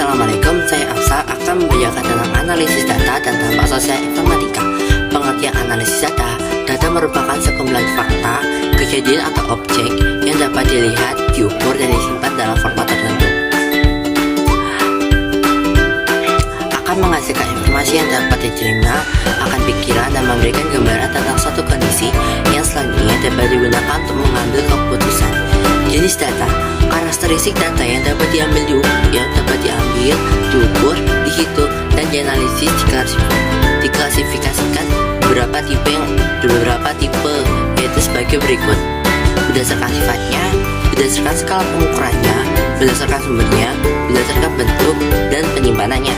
Assalamualaikum, saya Afsa akan membacakan tentang analisis data dan dampak sosial informatika. Pengertian analisis data. Data merupakan sekumpulan fakta, kejadian atau objek yang dapat dilihat, diukur, dan disimpan dalam format tertentu. Akan menghasilkan informasi yang dapat diterima akan pikiran dan memberikan gambaran tentang suatu kondisi yang selanjutnya dapat digunakan untuk mengambil keputusan. Jenis data. Karakteristik data yang dapat diambil, diukur, dihitung, dan dianalisis diklasifikasikan beberapa tipe yaitu sebagai berikut. Berdasarkan sifatnya, berdasarkan skala pengukurannya, berdasarkan sumbernya, berdasarkan bentuk dan penyimpanannya.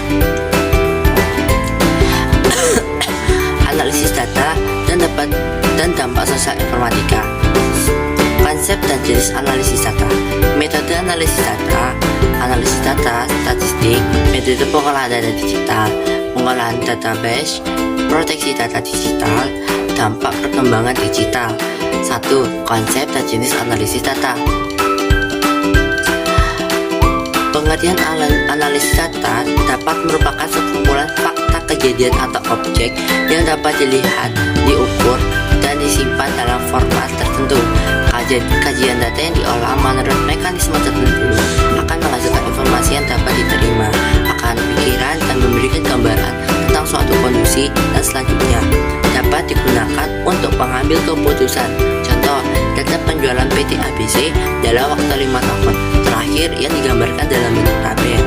Analisis data dan dampak sosial informatika. Konsep dan jenis analisis data. Metode analisis data, statistik, metode pengolahan data digital, pengolahan database, proteksi data digital, dampak perkembangan digital. 1. Konsep dan jenis analisis data. Pengertian analisis data dapat merupakan sekumpulan fakta, kejadian atau objek yang dapat dilihat, diukur, dan disimpan dalam format tertentu. Kajian data yang diolah menurut mekanisme tertentu akan menghasilkan informasi yang dapat diterima, akan pikiran, dan memberikan gambaran tentang suatu kondisi, dan selanjutnya dapat digunakan untuk mengambil keputusan. Contoh, data penjualan PT ABC dalam waktu 5 tahun terakhir yang digambarkan dalam bentuk tabel.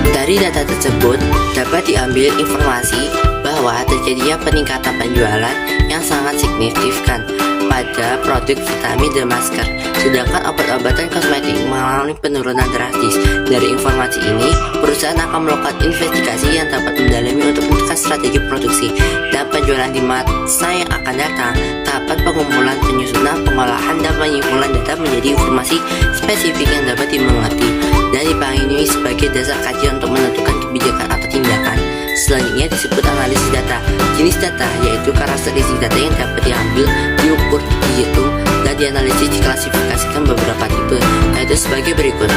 Dari data tersebut dapat diambil informasi bahwa terjadinya peningkatan penjualan yang sangat signifikan pada produk vitamin dan masker, sedangkan obat-obatan kosmetik mengalami penurunan drastis. Dari informasi ini, perusahaan akan melakukan investigasi yang dapat mendalami untuk menentukan strategi produksi dan penjualan di masa yang akan datang. Tahapan pengumpulan, penyusunan, pengolahan, dan penyimpulan data menjadi informasi spesifik yang dapat dimengerti dan dipahami sebagai dasar kajian untuk menentukan kebijakan atau tindakan. Selanjutnya disebut analisis data. Jenis data yaitu karakteristik data yang dapat diambil, diukur, dihitung, dan dianalisis diklasifikasikan beberapa tipe, yaitu sebagai berikut.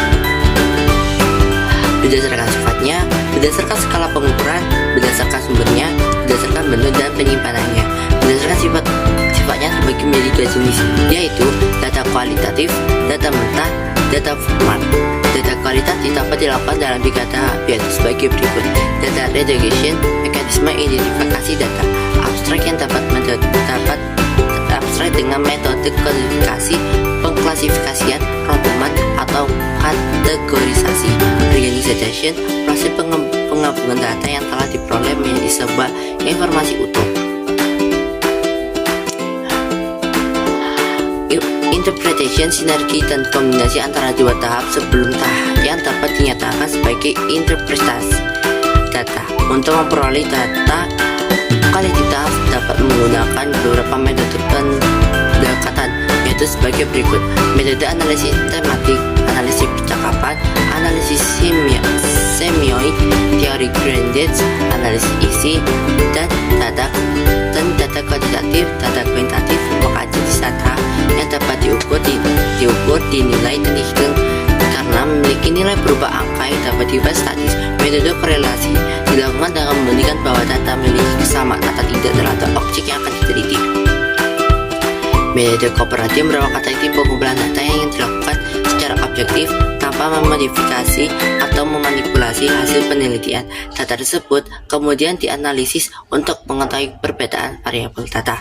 Berdasarkan sifatnya, berdasarkan skala pengukuran, berdasarkan sumbernya, berdasarkan bentuk dan penyimpanannya. Berdasarkan sifatnya terbagi menjadi 2 jenis, yaitu data kualitatif, data mentah, data format. Data kualitatif dapat dilakukan dalam 3 tahap, yaitu sebagai berikut. Data redaction, mekanisme identifikasi data abstrak yang dapat abstrak dengan metode kodifikasi, pengklasifikasian, rangkuman atau kategorisasi. Organization, proses penggabungan data yang telah diperoleh menjadi sebuah informasi utuh. Interpretation, sinergi dan kombinasi antara 2 tahap sebelum tahap yang dapat dinyatakan sebagai interpretasi data. Untuk memperoleh data kualitatif dapat menggunakan beberapa metode pendekatan, yaitu sebagai berikut. Metode analisis tematik, analisis percakapan, analisis semioid, teori gradient, analisis isi, dan data kuantitatif, data kuantitatif merupakan jenis data yang dapat diukur, dinilai, dan dihitung karena memiliki nilai berupa angka yang dapat dibuat statis. Metode korelasi dilakukan dengan membandingkan bahwa data memiliki kesamaan atau tidak terhadap objek yang akan diteliti. Metode kooperatif merupakan teknik pengumpulan data yang dilakukan secara objektif tanpa memodifikasi atau memanipulasi hasil penelitian. Data tersebut kemudian dianalisis untuk mengetahui perbedaan variabel data.